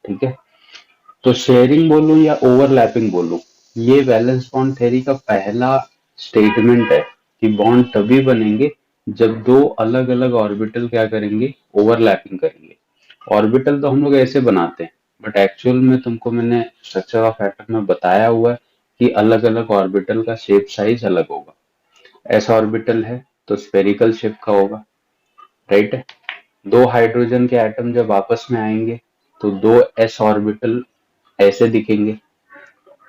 ठीक है, तो शेयरिंग बोलूं या ओवरलैपिंग बोलूं, ये वैलेंस बॉन्ड थ्योरी का पहला स्टेटमेंट है कि बॉन्ड तभी बनेंगे जब दो अलग अलग ऑर्बिटल क्या करेंगे, ओवरलैपिंग करेंगे। ऑर्बिटल तो हम लोग ऐसे बनाते हैं, बट एक्चुअल में तुमको मैंने स्ट्रक्चर ऑफ एटम में बताया हुआ है कि अलग अलग ऑर्बिटल का शेप साइज अलग होगा। एस ऑर्बिटल है तो स्फेरिकल शेप का होगा, राइट है। दो हाइड्रोजन के एटम जब आपस में आएंगे तो दो एस ऑर्बिटल ऐसे दिखेंगे।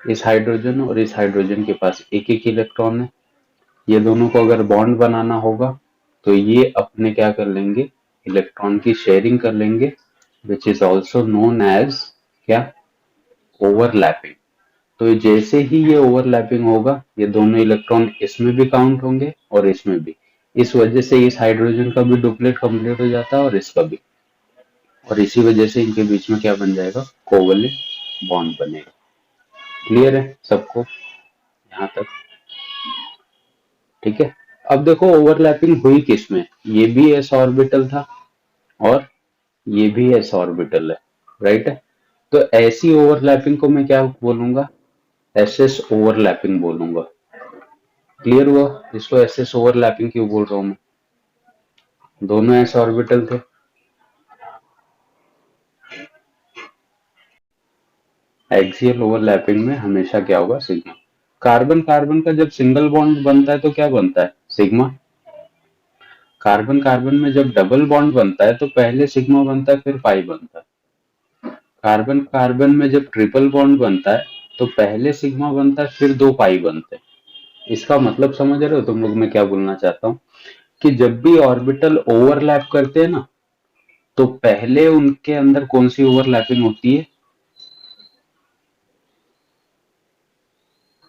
इस हाइड्रोजन और इस हाइड्रोजन के पास एक एक इलेक्ट्रॉन है। ये दोनों को अगर बॉन्ड बनाना होगा तो ये अपने क्या कर लेंगे, इलेक्ट्रॉन की शेयरिंग कर लेंगे, which is also known as क्या, ओवरलैपिंग। तो जैसे ही ये ओवरलैपिंग होगा, ये दोनों इलेक्ट्रॉन इसमें भी काउंट होंगे और इसमें भी। इस वजह से इस हाइड्रोजन का भी डुप्लेट कंप्लीट हो जाता है और इसका भी, और इसी वजह से इनके बीच में क्या बन जाएगा, कोवलेंट बॉन्ड बनेगा। क्लियर है सबको यहाँ तक? ठीक है। अब देखो ओवरलैपिंग हुई किसमें, ये भी एस ऑर्बिटल था और ये भी एस ऑर्बिटल है, राइट है। तो ऐसी ओवरलैपिंग को मैं क्या बोलूंगा, एस एस ओवरलैपिंग बोलूंगा। क्लियर हुआ? इसको एस एस ओवरलैपिंग क्यों बोल रहा हूं मैं, दोनों एस ऑर्बिटल थे। एक्सियल ओवरलैपिंग में हमेशा क्या होगा, सिग्मा। कार्बन कार्बन का जब सिंगल बॉन्ड बनता है तो क्या बनता है, सिग्मा। कार्बन कार्बन में जब डबल बॉन्ड बनता है तो पहले सिग्मा बनता है फिर पाई बनता है। कार्बन कार्बन में जब ट्रिपल बॉन्ड बनता है तो पहले सिग्मा बनता है फिर दो पाई बनते हैं। इसका मतलब समझ रहे हो तुम लोग मैं क्या बोलना चाहता हूँ, कि जब भी ऑर्बिटल ओवरलैप करते हैं ना, तो पहले उनके अंदर कौन सी ओवरलैपिंग होती है,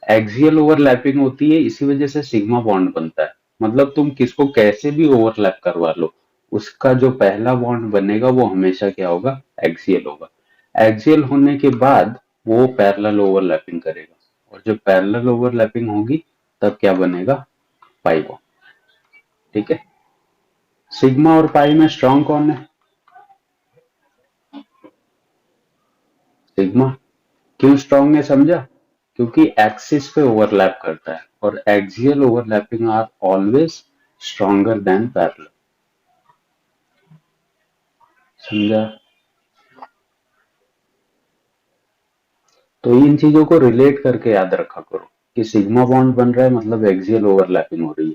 एक्सियल ओवरलैपिंग होती है। इसी वजह से सिग्मा बॉन्ड बनता है। मतलब तुम किसको कैसे भी ओवरलैप करवा लो, उसका जो पहला बॉन्ड बनेगा वो हमेशा क्या होगा, एक्सियल होगा। एक्सियल होने के बाद वो पैरेलल ओवरलैपिंग करेगा, और जब पैरेलल ओवरलैपिंग होगी तब क्या बनेगा, पाई बॉन्ड। ठीक है। सिग्मा और पाई में स्ट्रॉन्ग कौन है, सिग्मा। क्यों स्ट्रॉन्ग है समझा, क्योंकि एक्सिस पे ओवरलैप करता है, और axial overlapping are always stronger than parallel. समझा? तो इन चीजों को रिलेट करके याद रखा करो कि सिग्मा बॉन्ड बन रहा है मतलब एक्सियल ओवरलैपिंग हो रही है।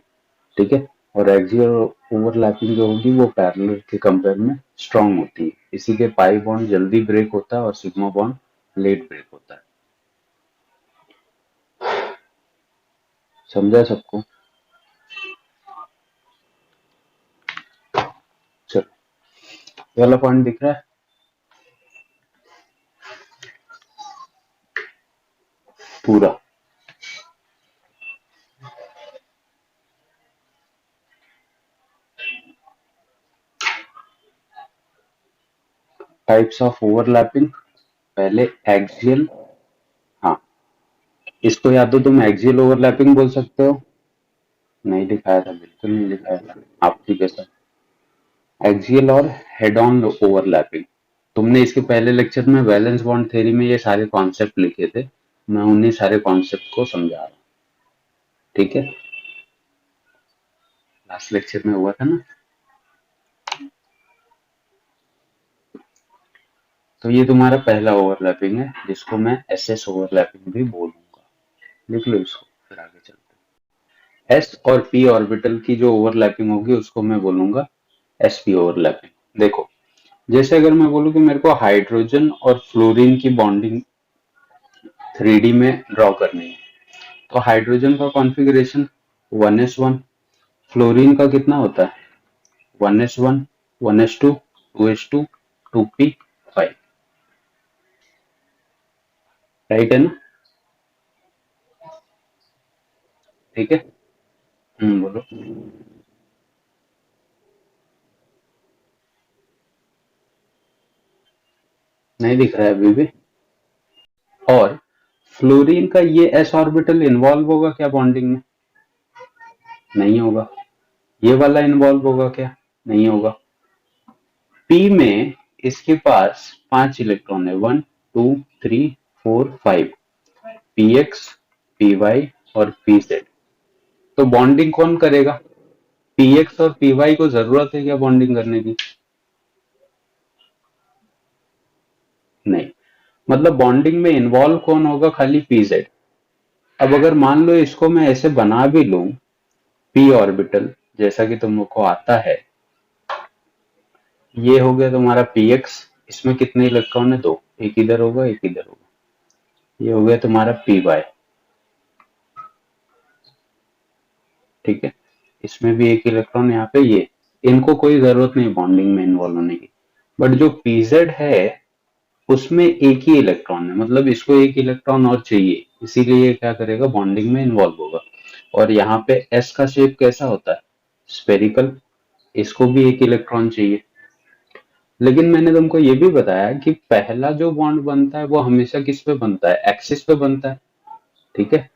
ठीक है। और एक्सियल ओवरलैपिंग जो होगी वो पैरेलल के कंपेयर में स्ट्रांग होती है, इसी के पाई बॉन्ड जल्दी ब्रेक होता है और सिग्मा बॉन्ड लेट ब्रेक होता है। समझा सबको? चलो, ये वाला पॉइंट दिख रहा है पूरा। टाइप्स ऑफ ओवरलैपिंग, पहले एक्सियल। हाँ, इसको या तो तुम एक्सियल ओवरलैपिंग बोल सकते हो, नहीं दिखाया था, बिल्कुल नहीं दिखाया था आपकी कैसा, एक्सियल और हेड ऑन ओवरलैपिंग। तुमने इसके पहले लेक्चर में वैलेंस बॉन्ड थ्योरी में ये सारे कॉन्सेप्ट लिखे थे, मैं उन्हीं सारे कॉन्सेप्ट को समझा रहा हूँ। ठीक है, लास्ट लेक्चर में हुआ था ना। तो ये तुम्हारा पहला ओवरलैपिंग है जिसको मैं एसएस ओवरलैपिंग भी बोलूंगा। लिख लो इसको, फिर आगे चलते हैं। एस और पी ऑर्बिटल की जो ओवरलैपिंग होगी उसको मैं बोलूंगा एसपी ओवरलैपिंग। देखो, जैसे अगर मैं बोलूं कि मेरे को हाइड्रोजन और फ्लोरीन की बॉन्डिंग 3D में ड्रॉ करनी है, तो हाइड्रोजन का कॉन्फ़िगरेशन 1s1, फ्लोरीन का कितना होता है 1s1, 1s2, 2s2, 2p5, right है ना? ठीक है। बोलो। नहीं दिख रहा है अभी भी। और फ्लोरीन का ये एस ऑर्बिटल इन्वॉल्व होगा क्या बॉन्डिंग में, नहीं होगा। ये वाला इन्वॉल्व होगा क्या, नहीं होगा। पी में इसके पास 5 इलेक्ट्रॉन है, 1 2 3 4 5, पी एक्स, पी वाई और पी जेड। तो बॉन्डिंग कौन करेगा? पी एक्स और पी वाई को जरूरत है क्या बॉन्डिंग करने की? नहीं। मतलब बॉन्डिंग में इन्वॉल्व कौन होगा? खाली पी जेड। अब अगर मान लो इसको मैं ऐसे बना भी लूं, पी ऑर्बिटल, जैसा कि तुम लोग को आता है, ये हो गया तुम्हारा पी एक्स, इसमें कितने इलेक्ट्रॉन है? दो, एक इधर होगा एक इधर होगा। ये हो गया तुम्हारा पी वाई, ठीक है, इसमें भी एक इलेक्ट्रॉन यहाँ पे, ये इनको कोई जरूरत नहीं बॉन्डिंग में इन्वॉल्व होने की। बट जो पीजेड है उसमें एक ही इलेक्ट्रॉन है, मतलब इसको एक इलेक्ट्रॉन और चाहिए, इसीलिए ये क्या करेगा? बॉन्डिंग में इन्वॉल्व होगा। और यहाँ पे एस का शेप कैसा होता है? स्पेरिकल, इसको भी एक इलेक्ट्रॉन चाहिए। लेकिन मैंने तुमको ये भी बताया कि पहला जो बॉन्ड बनता है वो हमेशा किस पे बनता है? एक्सिस पे बनता है, ठीक है।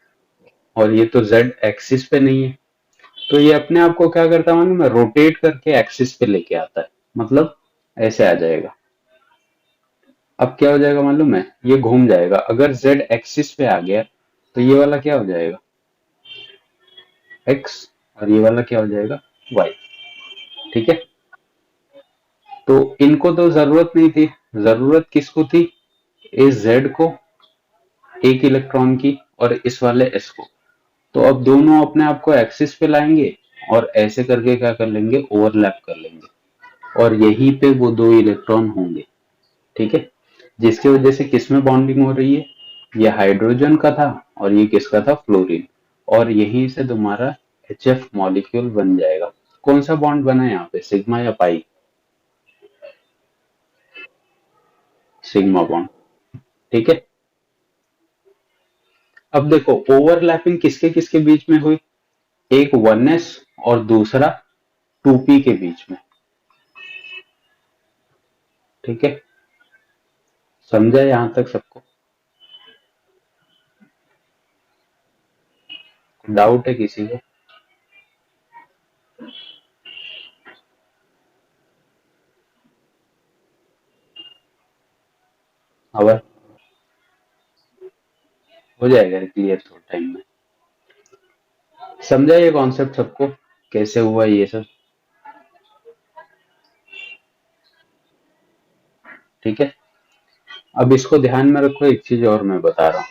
और ये तो जेड एक्सिस पे नहीं है, तो ये अपने आप को क्या करता है मालूम है? रोटेट करके एक्सिस पे लेके आता है, मतलब ऐसे आ जाएगा। अब क्या हो जाएगा मालूम है? ये घूम जाएगा। अगर जेड एक्सिस पे आ गया तो ये वाला क्या हो जाएगा? एक्स, और ये वाला क्या हो जाएगा? वाई, ठीक है। तो इनको तो जरूरत नहीं थी, जरूरत किसको थी? इस जेड को, एक इलेक्ट्रॉन की, और इस वाले एस को। तो अब दोनों अपने आप को एक्सिस पे लाएंगे और ऐसे करके क्या कर लेंगे? ओवरलैप कर लेंगे, और यहीं पे वो दो इलेक्ट्रॉन होंगे, ठीक है। जिसकी वजह से किसमें बॉन्डिंग हो रही है? ये हाइड्रोजन का था और ये किसका था? फ्लोरीन। और यहीं से तुम्हारा एच एफ मॉलिक्यूल बन जाएगा। कौन सा बॉन्ड बना है यहाँ पे? सिग्मा या पाई? सिग्मा बॉन्ड, ठीक है। अब देखो ओवरलैपिंग किसके किसके बीच में हुई? एक 1s और दूसरा 2p के बीच में, ठीक है। समझा यहां तक सबको? डाउट है किसी को? अब हो जाएगा क्लियर थोड़ा टाइम में। समझा ये कॉन्सेप्ट सबको, कैसे हुआ ये सब? ठीक है। अब इसको ध्यान में रखो, एक चीज और मैं बता रहा हूँ।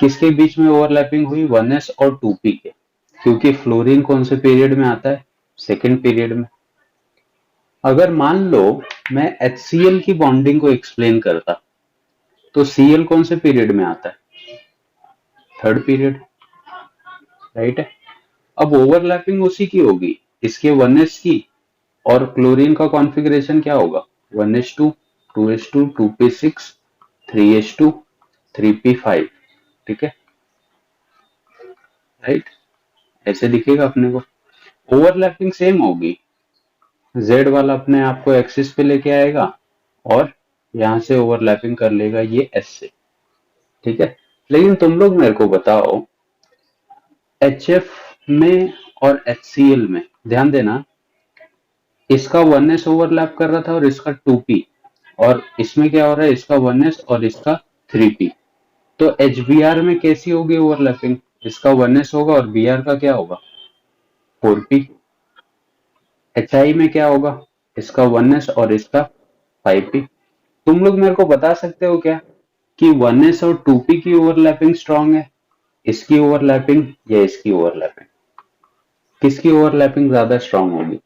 किसके बीच में ओवरलैपिंग हुई? 1s और 2p के। क्योंकि फ्लोरीन कौन से पीरियड में आता है? सेकेंड पीरियड में। अगर मान लो मैं HCl की बॉन्डिंग को एक्सप्लेन करता, तो Cl कौन से पीरियड में आता है? थर्ड पीरियड, राइट है। अब ओवरलैपिंग उसी की होगी, इसके 1s की, और क्लोरीन का कॉन्फ़िगरेशन क्या होगा? 1s2, 2s2, 2p6, 3s2, 3p5, ठीक है, राइट। ऐसे दिखेगा अपने को। ओवरलैपिंग सेम होगी, जेड वाला अपने आप को एक्सिस पे लेके आएगा और यहां से ओवरलैपिंग कर लेगा ये एस से, ठीक है। लेकिन तुम लोग मेरे को बताओ, एच एफ में और एच सी एल में ध्यान देना, इसका 1s ओवरलैप कर रहा था और इसका 2p, और इसमें क्या हो रहा है? इसका 1s और इसका 3p। तो एच बी आर में कैसी होगी ओवरलैपिंग? इसका 1s होगा और बी आर का क्या होगा? 4p। एच आई में क्या होगा? इसका 1s और इसका 5p। तुम लोग मेरे को बता सकते हो क्या कि 1s और 2p की ओवरलैपिंग स्ट्रांग है, इसकी ओवरलैपिंग या इसकी ओवरलैपिंग? किसकी ओवरलैपिंग ज्यादा स्ट्रांग होगी?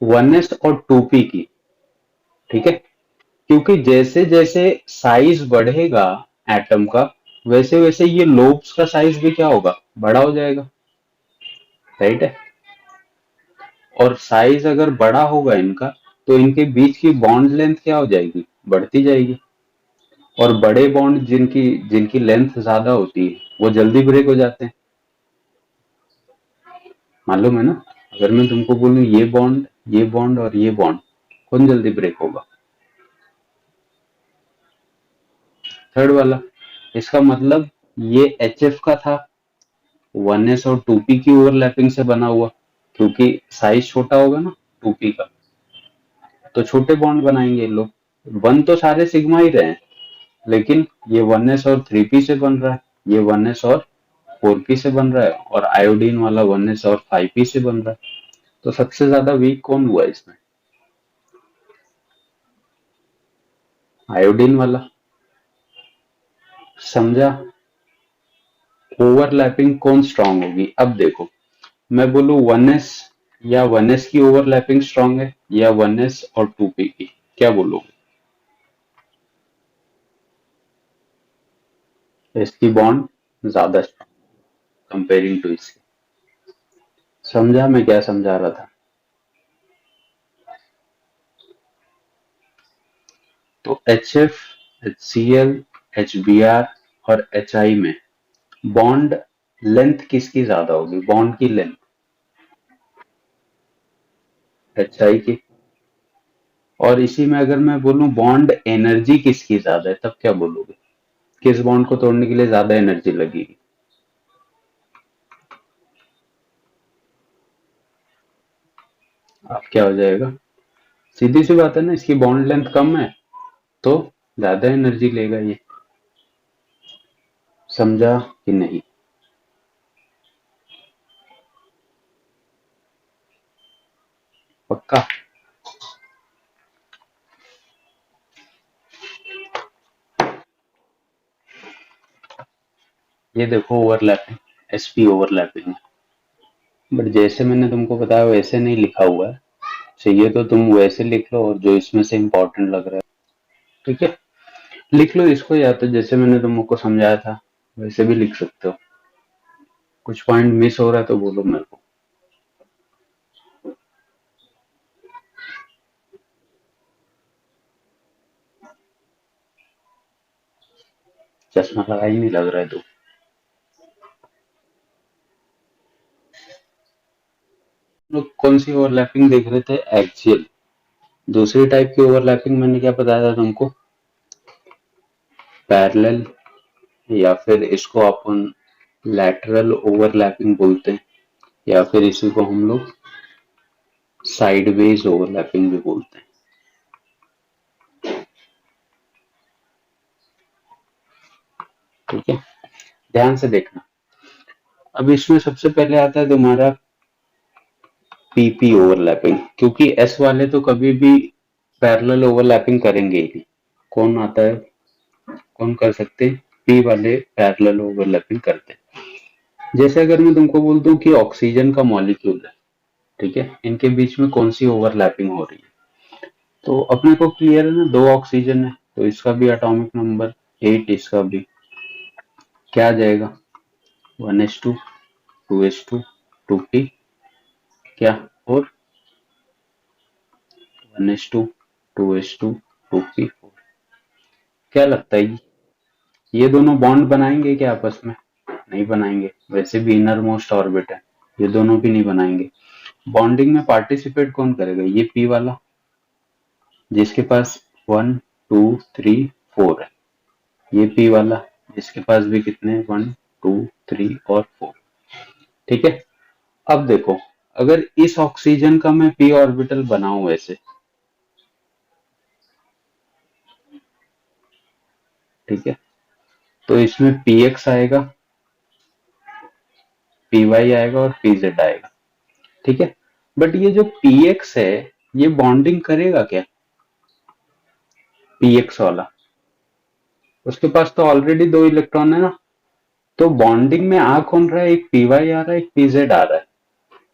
1s और 2p की, ठीक है। क्योंकि जैसे जैसे साइज बढ़ेगा एटम का, वैसे वैसे ये लोब्स का साइज भी क्या होगा? बड़ा हो जाएगा, राइट है। और साइज अगर बड़ा होगा इनका, तो इनके बीच की बॉन्ड लेंथ क्या हो जाएगी? बढ़ती जाएगी। और बड़े बॉन्ड जिनकी जिनकी लेंथ ज्यादा होती है वो जल्दी ब्रेक हो जाते हैं, मालूम है ना। अगर मैं तुमको बोलूं ये बॉन्ड, ये बॉन्ड और ये बॉन्ड, कौन जल्दी ब्रेक होगा? थर्ड वाला। इसका मतलब ये एच एफ का था, 1s और 2p की ओवरलैपिंग से बना हुआ, क्योंकि साइज छोटा होगा ना 2p का। तो छोटे बॉन्ड बनाएंगे ये लोग। वन तो सारे सिग्मा ही रहे हैं, लेकिन ये 1s और 3p से बन रहा है, ये 1s और 4p से बन रहा है, और आयोडीन वाला 1s और 5p से बन रहा है। तो सबसे ज्यादा वीक कौन हुआ इसमें? आयोडीन वाला। समझा? ओवरलैपिंग कौन स्ट्रांग होगी? अब देखो, मैं बोलूं 1s, या 1s की ओवरलैपिंग स्ट्रांग है, या 1s और 2p की, क्या बोलोगे? इसकी बॉन्ड ज्यादा स्ट्रांग कंपेयरिंग टू इसकी। समझा मैं क्या समझा रहा था? तो HF, HCl, HBr और HI में बॉन्ड लेंथ किसकी ज्यादा होगी? बॉन्ड की लेंथ HI की। और इसी में अगर मैं बोलूं बॉन्ड एनर्जी किसकी ज्यादा है, तब क्या बोलोगे? किस बॉन्ड को तोड़ने के लिए ज्यादा एनर्जी लगेगी? अब क्या हो जाएगा? सीधी सी बात है ना, इसकी बॉन्ड लेंथ कम है तो ज्यादा एनर्जी लेगा ये। समझा कि नहीं? पक्का? ये देखो ओवरलैपिंग, एसपी ओवरलैपिंग है, बट जैसे मैंने तुमको बताया वैसे नहीं लिखा हुआ है। चाहिए तो तुम वैसे लिख लो, और जो इसमें से इम्पोर्टेंट लग रहा है, ठीक है, लिख लो इसको, या तो जैसे मैंने तुमको समझाया था वैसे भी लिख सकते हो। कुछ पॉइंट मिस हो रहा है तो बोलो मेरे को। चश्मा लगा ही नहीं लग रहा है तो। लोग कौन सी ओवरलैपिंग देख रहे थे? एक्सियल। दूसरी टाइप की ओवरलैपिंग मैंने क्या बताया था तुमको? पैरेलल, या फिर इसको अपन लैटरल ओवरलैपिंग बोलते हैं, या फिर इसी को हम लोग साइडवेज ओवरलैपिंग भी बोलते हैं। ठीक है, ध्यान से देखना। अब इसमें सबसे पहले आता है तुम्हारा पीपी ओवरलैपिंग, क्योंकि एस वाले तो कभी भी पैरेलल ओवरलैपिंग करेंगे ही नहीं। कौन आता है, कौन कर सकते हैं? पी वाले पैरेलल ओवरलैपिंग करते हैं। जैसे अगर मैं तुमको बोल दूं कि ऑक्सीजन का मॉलिक्यूल है, ठीक है, इनके बीच में कौन सी ओवरलैपिंग हो रही है, तो अपने को क्लियर है ना, दो ऑक्सीजन है तो इसका भी एटॉमिक नंबर 8, इसका भी क्या आ जाएगा? 1s2, 2s2, 2p, क्या? और 1s2, 2s2, 2p। क्या लगता है ये दोनों बॉन्ड बनाएंगे क्या आपस में? नहीं बनाएंगे, वैसे भी इनर मोस्ट ऑर्बिट है, ये दोनों भी नहीं बनाएंगे। बॉन्डिंग में पार्टिसिपेट कौन करेगा? ये पी वाला, जिसके पास 1, 2, 3, 4 है। ये पी वाला, जिसके पास भी कितने? 1, 2, 3 और 4। ठीक है, अब देखो, अगर इस ऑक्सीजन का मैं पी ऑर्बिटल बनाऊं ऐसे, ठीक है, तो इसमें px आएगा, py आएगा और pz आएगा। ठीक है, बट ये जो px है, ये बॉन्डिंग करेगा क्या? px वाला, उसके पास तो ऑलरेडी दो इलेक्ट्रॉन है ना, तो बॉन्डिंग में आ कौन रहा है? एक py आ रहा है, एक pz आ रहा है।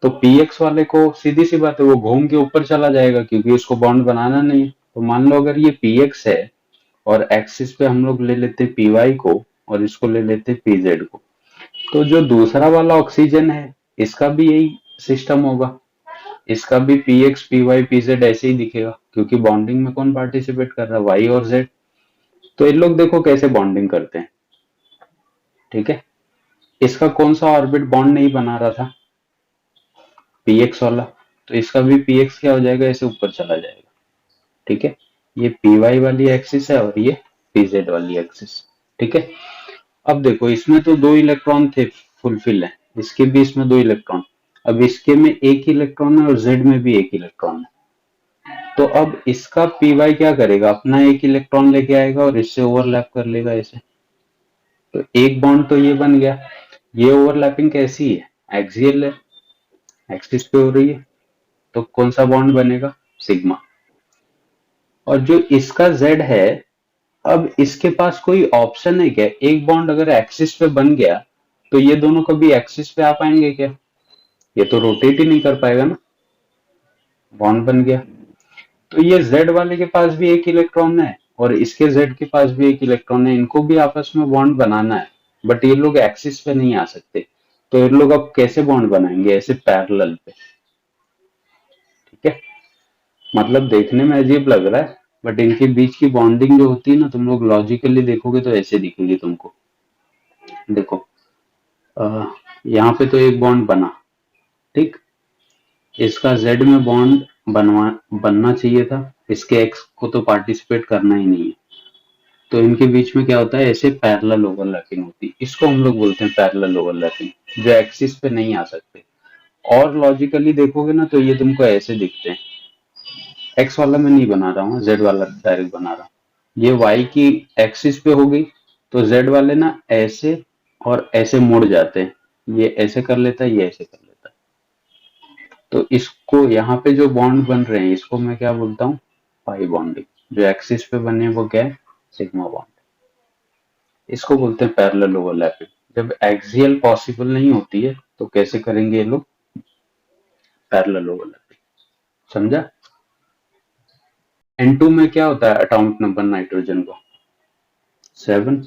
तो px वाले को सीधी सी बात है, वो घूम के ऊपर चला जाएगा, क्योंकि उसको बॉन्ड बनाना नहीं है। तो मान लो अगर ये px है, और एक्सिस पे हम लोग ले लेते py को, और इसको ले लेते pz को, तो जो दूसरा वाला ऑक्सीजन है, इसका भी यही सिस्टम होगा। इसका भी px, py, pz ऐसे ही दिखेगा, क्योंकि बॉन्डिंग में कौन पार्टिसिपेट कर रहा है? y और z। तो इन लोग देखो कैसे बॉन्डिंग करते हैं। ठीक है, इसका कौन सा ऑर्बिट बॉन्ड नहीं बना रहा था? px वाला। तो इसका भी px क्या हो जाएगा? ऐसे ऊपर चला जाएगा। ठीक है, ये py वाली एक्सिस है और ये pz वाली एक्सिस। ठीक है, अब देखो इसमें तो दो इलेक्ट्रॉन थे, फुलफिल है, इसके भी इसमें दो इलेक्ट्रॉन। अब इसके में एक इलेक्ट्रॉन है और जेड में भी एक इलेक्ट्रॉन है। तो अब इसका पी वाई क्या करेगा, अपना एक इलेक्ट्रॉन लेके आएगा और इससे ओवरलैप कर लेगा ऐसे। तो एक बॉन्ड तो ये बन गया। ये ओवरलैपिंग कैसी है, एक्सियल है, एक्सिस पे हो रही है, तो कौन सा बॉन्ड बनेगा, सिग्मा। और जो इसका जेड है, अब इसके पास कोई ऑप्शन है क्या, एक बॉन्ड अगर एक्सिस पे बन गया तो ये दोनों कभी एक्सिस पे आ पाएंगे क्या, ये तो रोटेट ही नहीं कर पाएगा ना, बॉन्ड बन गया। तो ये जेड वाले के पास भी एक इलेक्ट्रॉन है और इसके जेड के पास भी एक इलेक्ट्रॉन है, इनको भी आपस में बॉन्ड बनाना है, बट ये लोग एक्सिस पे नहीं आ सकते। तो ये लोग अब कैसे बॉन्ड बनाएंगे, ऐसे पैरेलल पे। ठीक है, मतलब देखने में अजीब लग रहा है, बट इनके बीच की बॉन्डिंग जो होती है ना, तुम लोग लॉजिकली देखोगे तो ऐसे दिखेगी तुमको। देखो, यहाँ पे तो एक बॉन्ड बना, ठीक, इसका जेड में बॉन्ड बनवा बनना चाहिए था, इसके एक्स को तो पार्टिसिपेट करना ही नहीं है। तो इनके बीच में क्या होता है, ऐसे पैरेलल ओवरलैपिंग होती है, इसको हम लोग बोलते हैं पैरेलल ओवरलैपिंग, जो एक्सिस पे नहीं आ सकते। और लॉजिकली देखोगे ना तो ये तुमको ऐसे दिखते हैं। एक्स वाला मैं नहीं बना रहा हूँ, जेड वाला डायरेक्ट बना रहा हूँ। ये वाई की एक्सिस पे हो गई, तो जेड वाले ना ऐसे और ऐसे मुड़ जाते हैं, ये ऐसे कर लेता है, ये ऐसे कर लेता है। तो इसको यहाँ पे जो बॉन्ड बन रहे हैं, इसको मैं क्या बोलता हूँ, पाई बॉन्डिंग। जो एक्सिस पे बने हैं वो क्या है, सिग्मा बॉन्ड। इसको बोलते हैं पैरेलल ओवरलैपिंग। जब एक्सियल पॉसिबल नहीं होती है तो कैसे करेंगे ये लोग, पैरेलल ओवरलैपिंग। समझा। N2 में क्या होता है एटॉमिक नंबर नाइट्रोजन का, 7।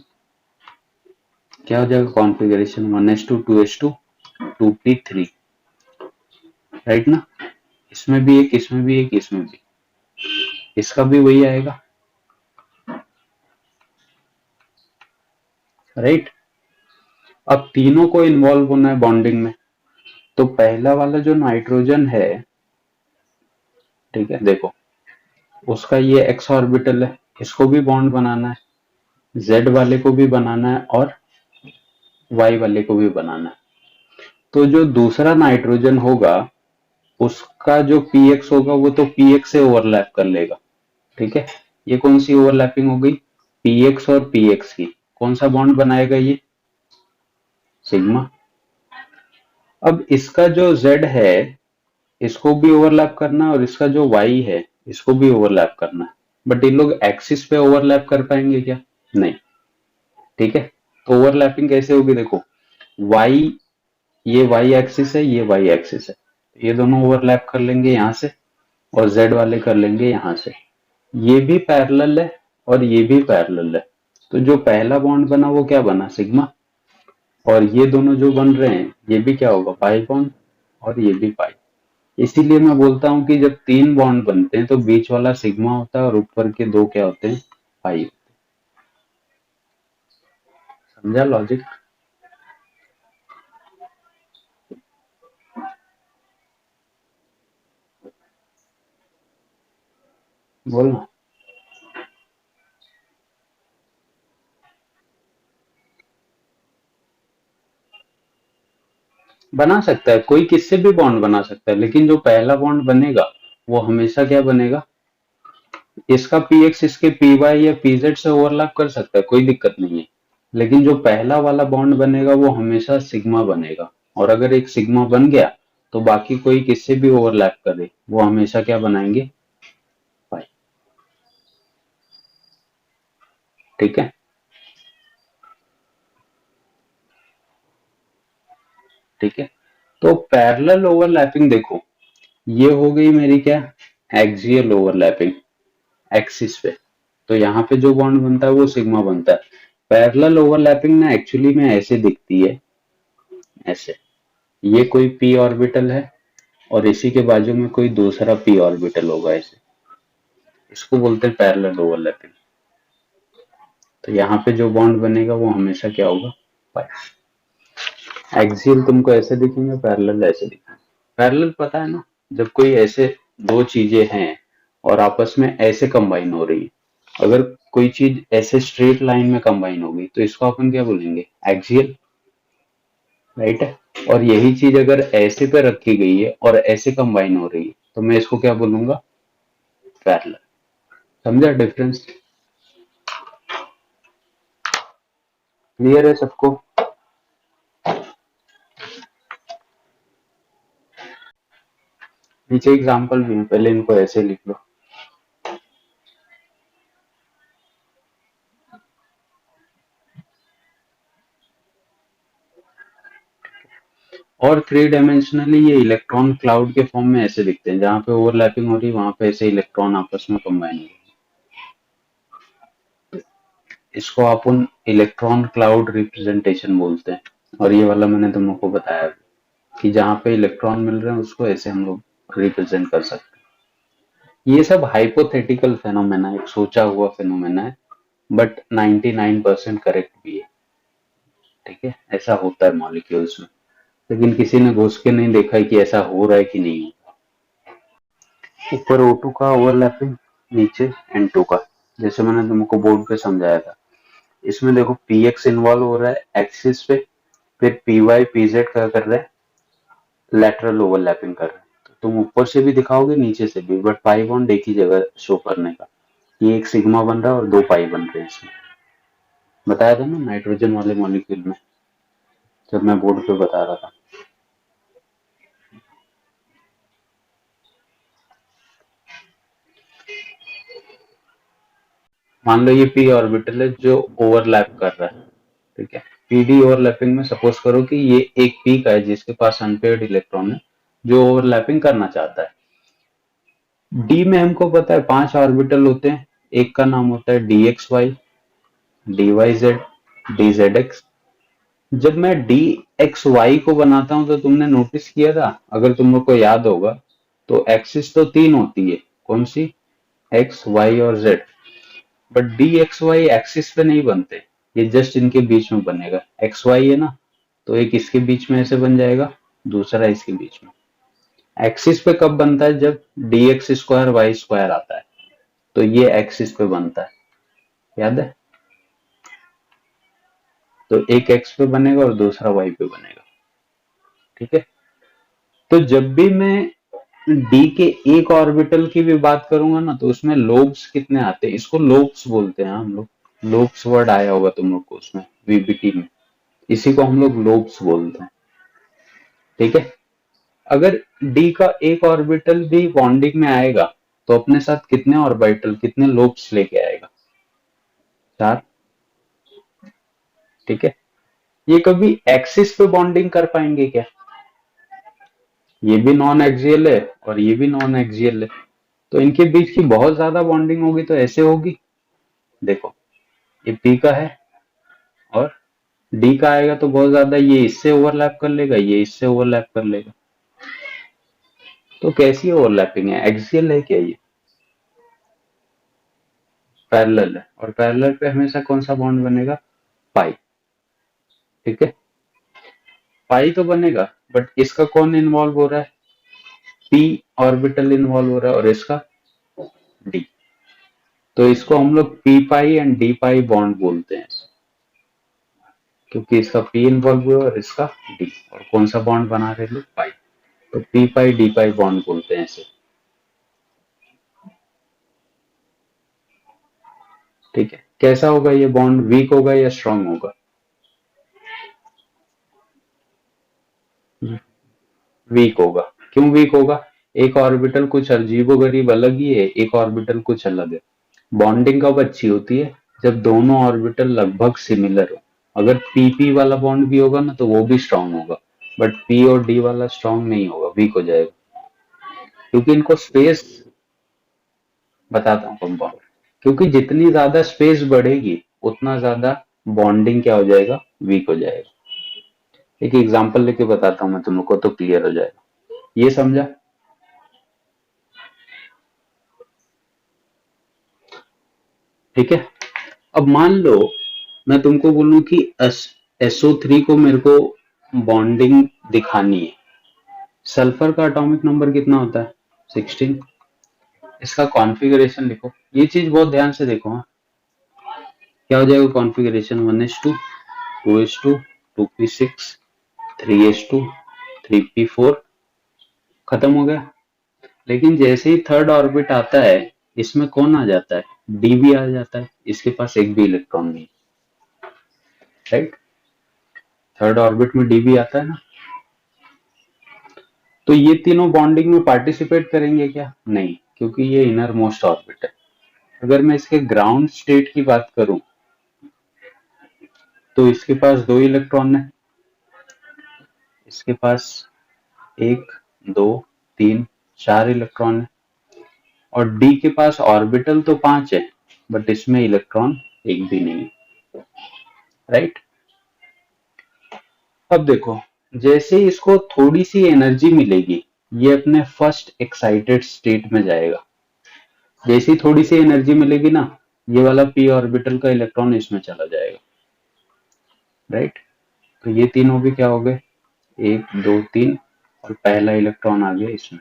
क्या हो जाएगा configuration, 1s2 2s2 2p3, right ना। इसमें भी एक, इसमें भी एक, इसमें भी, इसका भी वही आएगा, राइट। अब तीनों को इन्वॉल्व होना है बॉन्डिंग में, तो पहला वाला जो नाइट्रोजन है, ठीक है, देखो उसका ये एक्स ऑर्बिटल है, इसको भी बॉन्ड बनाना है, जेड वाले को भी बनाना है और वाई वाले को भी बनाना है। तो जो दूसरा नाइट्रोजन होगा उसका जो पी एक्स होगा वो तो पी एक्स से ओवरलैप कर लेगा, ठीक है। ये कौन सी ओवरलैपिंग हो गई, पी एक्स और पी एक्स की, कौन सा बॉन्ड बनाएगा ये, सिग्मा। अब इसका जो जेड है इसको भी ओवरलैप करना है और इसका जो वाई है इसको भी ओवरलैप करना है, बट ये लोग एक्सिस पे ओवरलैप कर पाएंगे क्या, नहीं, ठीक है। तो ओवरलैपिंग कैसे होगी, देखो वाई, ये वाई एक्सिस है, ये वाई एक्सिस है, ये दोनों ओवरलैप कर लेंगे यहाँ से और जेड वाले कर लेंगे यहाँ से। ये भी पैरेलल है और ये भी पैरेलल है, तो जो पहला बॉन्ड बना वो क्या बना, सिग्मा। और ये दोनों जो बन रहे हैं ये भी क्या होगा, पाई बॉन्ड, और ये भी पाई। इसीलिए मैं बोलता हूँ कि जब तीन बॉन्ड बनते हैं तो बीच वाला सिग्मा होता है और ऊपर के दो क्या होते हैं, पाई। समझा लॉजिक। बोलना। बना सकता है कोई, किससे भी बॉन्ड बना सकता है, लेकिन जो पहला बॉन्ड बनेगा वो हमेशा क्या बनेगा, इसका पी एक्स इसके पी वाई या पी जेड से ओवरलैप कर सकता है, कोई दिक्कत नहीं है। लेकिन जो पहला वाला बॉन्ड बनेगा वो हमेशा सिग्मा बनेगा, और अगर एक सिग्मा बन गया तो बाकी कोई किससे भी ओवरलैप करे वो हमेशा क्या बनाएंगे, पाई। ठीक है, ठीक है। तो पैरेलल ओवरलैपिंग देखो, ये हो गई मेरी क्या, एक्सियल ओवरलैपिंग, एक्सिस पे। तो यहाँ पे जो बॉन्ड बनता है वो सिग्मा बनता है। पैरेलल ओवरलैपिंग ना एक्चुअली में ऐसे दिखती है, ऐसे, ये कोई पी ऑर्बिटल है और इसी के बाजू में कोई दूसरा पी ऑर्बिटल होगा ऐसे, इसको बोलते हैं पैरेलल ओवरलैपिंग। तो यहाँ पे जो बॉन्ड बनेगा वो हमेशा क्या होगा, पाई। एक्सियल तुमको ऐसे दिखेंगे, पैरेलल ऐसे दिखेंगे। पैरेलल पता है ना, जब कोई ऐसे दो चीजें हैं और आपस में ऐसे कंबाइन हो रही है, अगर कोई चीज ऐसे स्ट्रेट लाइन में कंबाइन होगी तो इसको अपन क्या बोलेंगे, एक्सियल, राइट है। और यही चीज अगर ऐसे पे रखी गई है और ऐसे कंबाइन हो रही है तो मैं इसको क्या बोलूंगा, पैरेलल। समझा डिफरेंस? क्लियर है सबको? नीचे एग्जांपल भी है, पहले इनको ऐसे लिख लो। और थ्री डायमेंशनली ये इलेक्ट्रॉन क्लाउड के फॉर्म में ऐसे दिखते हैं, जहां पे ओवरलैपिंग हो रही है वहां पे ऐसे इलेक्ट्रॉन आपस में कंबाइन हो रहे हैं। इसको आप उन इलेक्ट्रॉन क्लाउड रिप्रेजेंटेशन बोलते हैं। और ये वाला मैंने तुम लोग को बताया कि जहां पे इलेक्ट्रॉन मिल रहे हैं उसको ऐसे हम लोग रिप्रेजेंट कर सकते हैं। ये सब हाइपोथेटिकल फेनोमेना है, एक सोचा हुआ फेनोमेना है, बट 99% करेक्ट भी है। ठीक है, ऐसा होता है मॉलिक्यूल्स में, लेकिन किसी ने घुस के नहीं देखा है कि ऐसा हो रहा है कि नहीं। ऊपर O2 का ओवरलैपिंग, नीचे N2 का, जैसे मैंने तुमको बोर्ड पे समझाया था। इसमें देखो px इन्वॉल्व हो रहा है एक्सिस पे, फिर py pz क्या कर रहा है, लेटरल ओवरलैपिंग कर रहा है। तो तुम ऊपर से भी दिखाओगे नीचे से भी, बट पाई बॉन्ड एक ही जगह शो करने का। ये एक सिग्मा बन रहा है और दो पाई बन रहे हैं इसमें। बताया था ना नाइट्रोजन वाले मॉलिक्यूल में, जब मैं बोर्ड पे बता रहा था। मान लो ये p ऑर्बिटल है जो ओवरलैप कर रहा है। ठीक है, पीडी ओवरलैपिंग में सपोज करो कि ये एक पी का है जिसके पास अनपेयर्ड इलेक्ट्रॉन है, जो ओवरलैपिंग करना चाहता है। डी में हमको पता है 5 ऑर्बिटल होते हैं, एक का नाम होता है d x y, d y z, d z x. जब मैं डी एक्स वाई को बनाता हूं तो तुमने नोटिस किया था, अगर तुम लोग को याद होगा, तो एक्सिस तो 3 होती है, कौन सी, एक्स वाई और z. But d x y axis पे नहीं बनते, ये जस्ट इनके बीच में बनेगा। एक्स वाई है ना, तो एक इसके बीच में ऐसे बन जाएगा, दूसरा इसके बीच में। एक्सिस पे कब बनता है, जब d x square y square आता है, तो ये एक्सिस पे बनता है, याद है? तो एक एक्स पे बनेगा और दूसरा वाई पे बनेगा। ठीक है, तो जब भी मैं डी के एक ऑर्बिटल की भी बात करूंगा ना, तो उसमें लोब्स कितने आते हैं, इसको लोब्स बोलते हैं हम लोग। लोब्स वर्ड आया होगा तुम लोग को उसमें वीबीटी में, इसी को हम लोग लोब्स बोलते हैं। ठीक है, अगर डी का एक ऑर्बिटल भी बॉन्डिंग में आएगा तो अपने साथ कितने ऑर्बिटल, कितने लोब्स लेके आएगा, 4। ठीक है, ये कभी एक्सिस पे बॉन्डिंग कर पाएंगे क्या? ये भी नॉन एक्सियल है और ये भी नॉन एक्सियल है, तो इनके बीच की बहुत ज्यादा बॉन्डिंग होगी तो ऐसे होगी। देखो, ये पी का है और डी का आएगा तो बहुत ज्यादा, ये इससे ओवरलैप कर लेगा, ये इससे ओवरलैप कर लेगा। तो कैसी ओवरलैपिंग है, एक्सियल है क्या ये? पैरेलल है, और पैरेलल पे हमेशा कौन सा बॉन्ड बनेगा, पाई। ठीक है, पाई तो बनेगा, बट इसका कौन इन्वॉल्व हो रहा है, पी ऑर्बिटल इन्वॉल्व हो रहा है, और इसका डी। तो इसको हम लोग P pi and D pi bond बोलते हैं, क्योंकि इसका पी इन्वॉल्व हुआ और इसका डी, और कौन सा बॉन्ड बना रहे लोग, पाई। तो पी पाई डी पाई बॉन्ड बोलते हैं इसे। ठीक है, कैसा होगा ये बॉन्ड, वीक होगा या स्ट्रांग होगा? वीक होगा। क्यों वीक होगा? एक ऑर्बिटल कुछ अजीबोगरीब अलग ही है, एक ऑर्बिटल कुछ अलग है। बॉन्डिंग कब अच्छी होती है, जब दोनों ऑर्बिटल लगभग सिमिलर हो। अगर पी पी वाला बॉन्ड भी होगा ना तो वो भी स्ट्रांग होगा, बट पी और डी वाला स्ट्रांग नहीं होगा, वीक हो जाएगा। क्योंकि इनको स्पेस, बताता हूँ कंपाउंड, क्योंकि जितनी ज्यादा स्पेस बढ़ेगी उतना ज्यादा बॉन्डिंग क्या हो जाएगा, वीक हो जाएगा। एक एग्जांपल लेके बताता हूँ मैं तुम लोग को, तो क्लियर हो जाएगा। ये समझा? ठीक है, अब मान लो मैं तुमको बोलूं कि SO3 को मेरे को बॉन्डिंग दिखानी है। सल्फर का एटॉमिक नंबर कितना होता है, 16। इसका कॉन्फ़िगरेशन लिखो, ये चीज बहुत ध्यान से देखो। हाँ, क्या हो जाएगा configuration, 1s2, 2s2, 2p6, 3s2, 3p4, खत्म हो गया। लेकिन जैसे ही थर्ड ऑर्बिट आता है इसमें कौन आ जाता है, डी भी आ जाता है, इसके पास एक भी इलेक्ट्रॉन नहीं, राइट। थर्ड ऑर्बिट में डी भी आता है ना। तो ये तीनों बॉन्डिंग में पार्टिसिपेट करेंगे क्या, नहीं, क्योंकि ये इनर मोस्ट ऑर्बिट है। अगर मैं इसके ग्राउंड स्टेट की बात करूं तो इसके पास दो इलेक्ट्रॉन है, इसके पास एक, दो, तीन, चार इलेक्ट्रॉन है, और डी के पास ऑर्बिटल तो 5 है, बट इसमें इलेक्ट्रॉन एक भी नहीं है, राइट। अब देखो, जैसे ही इसको थोड़ी सी एनर्जी मिलेगी, ये अपने फर्स्ट एक्साइटेड स्टेट में जाएगा। जैसे ही थोड़ी सी एनर्जी मिलेगी ना, ये वाला पी ऑर्बिटल का इलेक्ट्रॉन इसमें चला जाएगा, राइट। तो ये तीनों भी क्या हो गए, एक, दो, तीन, और पहला इलेक्ट्रॉन आ गया इसमें।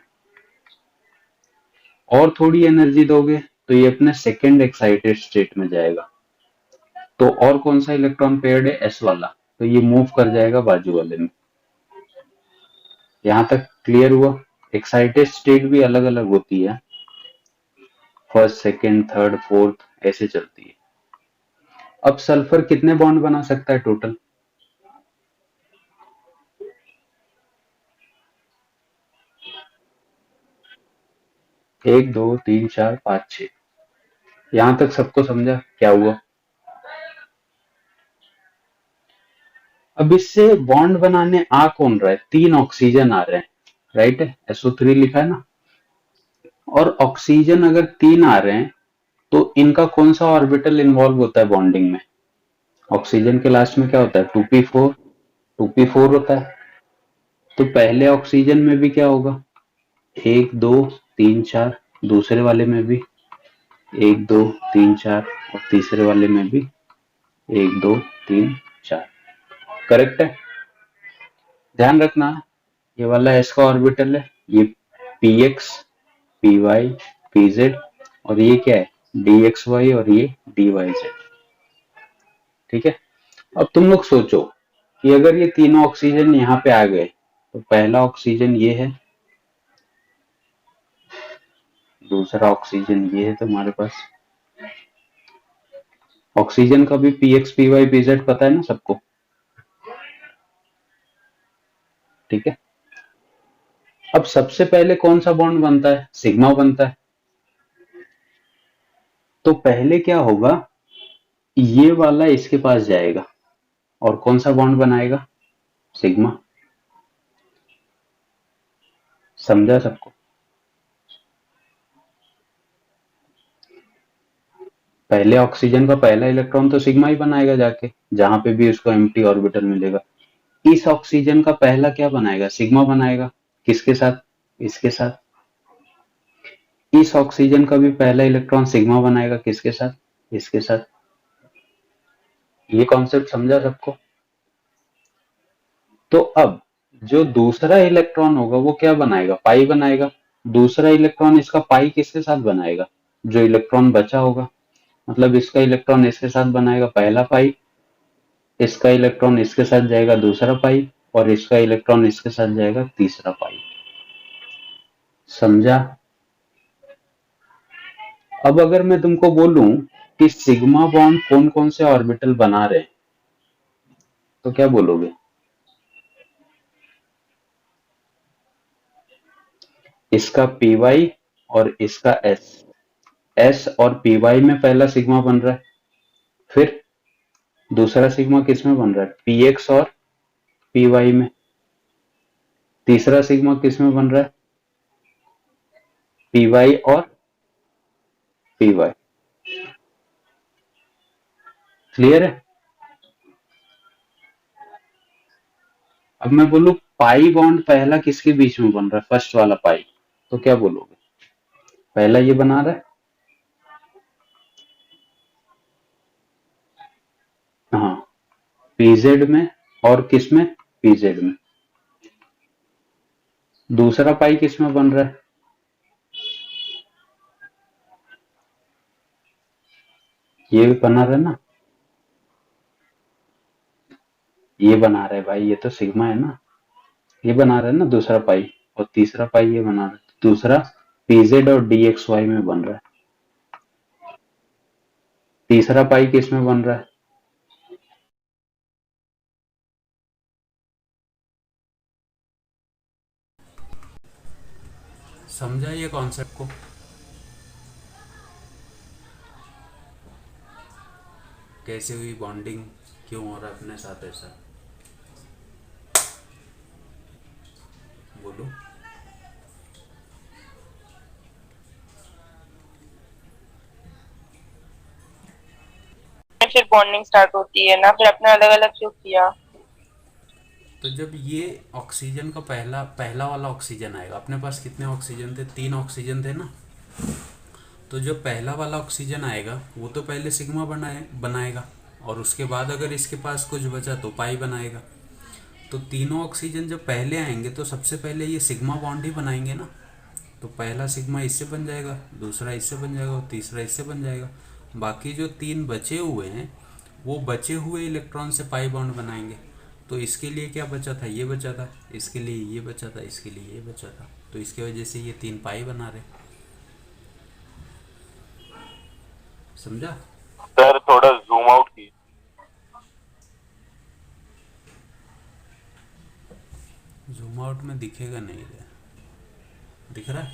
और थोड़ी एनर्जी दोगे तो ये अपने सेकेंड एक्साइटेड स्टेट में जाएगा। तो और कौन सा इलेक्ट्रॉन पेयर्ड है, एस वाला, तो ये मूव कर जाएगा बाजू वाले में। यहां तक क्लियर हुआ। एक्साइटेड स्टेट भी अलग अलग होती है, फर्स्ट, सेकेंड, थर्ड, फोर्थ, ऐसे चलती है। अब सल्फर कितने बॉन्ड बना सकता है टोटल, एक, दो, तीन, चार, पांच, छह। यहां तक सबको समझा क्या हुआ। अब इससे बॉन्ड बनाने आ कौन रहा है, तीन ऑक्सीजन आ रहे हैं, राइट है, SO3 लिखा है ना। और ऑक्सीजन अगर तीन आ रहे हैं तो इनका कौन सा ऑर्बिटल इन्वॉल्व होता है बॉन्डिंग में, ऑक्सीजन के लास्ट में क्या होता है, 2p4, 2p4 होता है। तो पहले ऑक्सीजन में भी क्या होगा, एक, दो, तीन, चार, दूसरे वाले में भी एक, दो, तीन, चार, और तीसरे वाले में भी एक, दो, तीन, चार, करेक्ट है। ध्यान रखना, ये वाला एस का ऑर्बिटल है, ये px, py, pz, और ये क्या है, dxy, और ये dyz, ठीक है। अब तुम लोग सोचो कि अगर ये तीनों ऑक्सीजन यहाँ पे आ गए, तो पहला ऑक्सीजन ये है, दूसरा ऑक्सीजन ये है तुम्हारे पास। ऑक्सीजन का भी px, py, pz पता है ना सबको, ठीक है। अब सबसे पहले कौन सा बॉन्ड बनता है, सिग्मा बनता है। तो पहले क्या होगा, ये वाला इसके पास जाएगा और कौन सा बॉन्ड बनाएगा, सिग्मा। समझा सबको। पहले ऑक्सीजन का पहला इलेक्ट्रॉन तो सिग्मा ही बनाएगा जाके, जहां पे भी उसको एम्प्टी ऑर्बिटल मिलेगा। इस ऑक्सीजन का पहला क्या बनाएगा, सिग्मा बनाएगा, किसके साथ, इसके साथ। इस ऑक्सीजन का भी पहला इलेक्ट्रॉन सिग्मा बनाएगा, किसके साथ, इसके साथ। ये कॉन्सेप्ट समझा सबको। तो अब जो दूसरा इलेक्ट्रॉन होगा वो क्या बनाएगा, पाई बनाएगा। दूसरा इलेक्ट्रॉन इसका पाई किसके साथ बनाएगा, जो इलेक्ट्रॉन बचा होगा, मतलब इसका इलेक्ट्रॉन इसके साथ बनाएगा पहला पाई, इसका इलेक्ट्रॉन इसके साथ जाएगा दूसरा पाई, और इसका इलेक्ट्रॉन इसके साथ जाएगा तीसरा पाई। समझा। अब अगर मैं तुमको बोलूं कि सिग्मा बॉन्ड कौन कौन से ऑर्बिटल बना रहे हैं, तो क्या बोलोगे, इसका पी वाई और इसका एस, एस और पी वाई में पहला सिग्मा बन रहा है, फिर दूसरा सिग्मा किस में बन रहा है, पी एक्स और पी वाई में, तीसरा सिग्मा किस में बन रहा है, पी वाई और पी वाई। क्लियर है। अब मैं बोलूं पाई बॉन्ड पहला किसके बीच में बन रहा है, फर्स्ट वाला पाई, तो क्या बोलोगे, पहला ये बना रहा है, हाँ, पीजेड में, और किस में, पीजेड में। दूसरा पाई किस में बन रहा है, ये भी बना रहा है ना, ये बना रहा है भाई, ये तो सिग्मा है ना, ये बना रहा है ना दूसरा पाई, और तीसरा पाई ये बना रहा है, दूसरा पीजेड और डीएक्स वाई में बन रहा है। तीसरा पाई किस में बन रहा है? समझा ये कॉन्सेप्ट को? कैसे हुई बॉन्डिंग, क्यों हो रहा है अपने साथ ऐसा, बोलो। फिर बॉन्डिंग स्टार्ट होती है ना, फिर अपने अलग अलग क्यों किया। तो जब ये ऑक्सीजन का पहला पहला वाला ऑक्सीजन आएगा, अपने पास कितने ऑक्सीजन थे? 3 ऑक्सीजन थे ना। तो जो पहला वाला ऑक्सीजन आएगा वो तो पहले सिग्मा बनाएगा, और उसके बाद अगर इसके पास कुछ बचा तो पाई बनाएगा। तो तीनों ऑक्सीजन जब पहले आएंगे तो सबसे पहले ये सिग्मा बॉन्ड ही बनाएंगे ना। तो पहला सिग्मा इससे बन जाएगा, दूसरा इससे बन जाएगा और तीसरा इससे बन जाएगा। बाकी जो 3 बचे हुए हैं वो बचे हुए इलेक्ट्रॉन से पाई बॉन्ड बनाएंगे। तो इसके लिए क्या बचा था? ये बचा था, इसके लिए ये बचा था, इसके लिए ये बचा था। तो इसके वजह से ये 3 पाई बना रहे। समझा? सर थोड़ा जूम आउट की। जूम आउट में दिखेगा नहीं रे, दिख रहा है?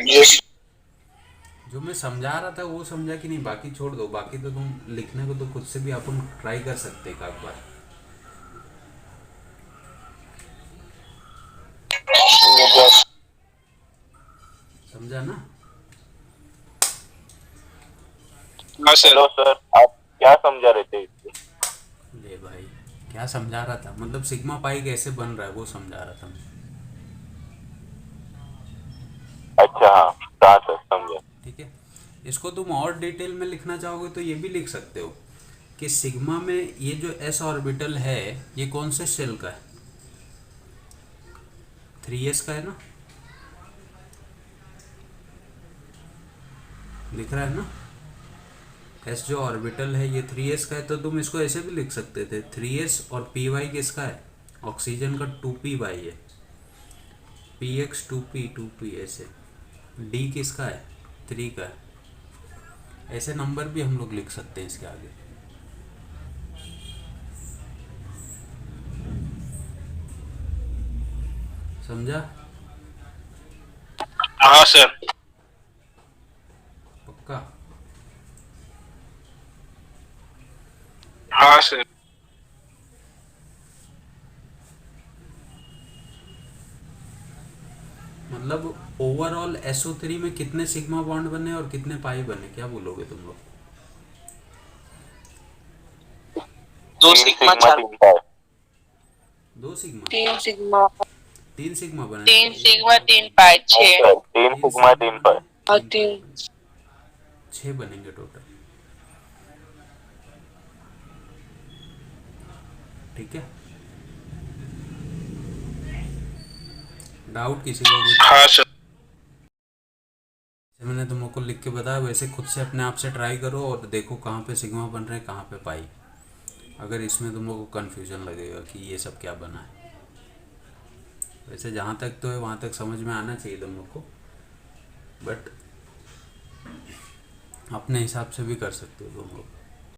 यस। जो मैं समझा रहा था वो समझा कि नहीं? बाकी छोड़ दो, बाकी तो तुम लिखने को तो खुद से भी अपन ट्राई कर सकते एक आध बार। समझा ना? हाँ सर। हेलो सर, आप क्या समझा रहे थे इससे? ले भाई, क्या समझा रहा था? मतलब सिग्मा पाई कैसे बन रहा है वो समझा रहा था मैं। अच्छा हाँ सर समझा। ठीक है, इसको तुम और डिटेल में लिखना चाहोगे तो ये भी लिख सकते हो कि सिग्मा में ये जो एस ऑर्बिटल है ये कौन से शेल का है? 3s का है ना, दिख रहा है ना? एस जो ऑर्बिटल है ये 3s का है। तो तुम इसको ऐसे भी लिख सकते थे, 3s और py किसका है? ऑक्सीजन का 2py है, px 2p ऐसे। d किसका है? 3 का है। ऐसे नंबर भी हम लोग लिख सकते हैं इसके आगे। समझा? हाँ सर। पक्का? हाँ सर। मतलब ओवरऑल SO3 में कितने सिग्मा बॉन्ड बने और कितने पाई बने, क्या बोलोगे तुम लोग? 2 सिग्मा 4 2 सिग्मा, 3 सिग्मा 3 सिग्मा बने, 3 सिग्मा 3 पाई 6 3 सिग्मा 3 पर। और 3 6 बनेंगे टोटल। ठीक है, डाउट किसी को? हाँ सर। जैसे मैंने तुम लोग को लिख के बताया वैसे खुद से अपने आप से ट्राई करो और देखो कहाँ पे सिग्मा बन रहे हैं, कहाँ पे पाई। अगर इसमें तुम लोग को कन्फ्यूजन लगेगा कि ये सब क्या बना है, वैसे जहाँ तक तो है वहाँ तक समझ में आना चाहिए तुम लोग को, बट अपने हिसाब से भी कर सकते हो तुम लोग।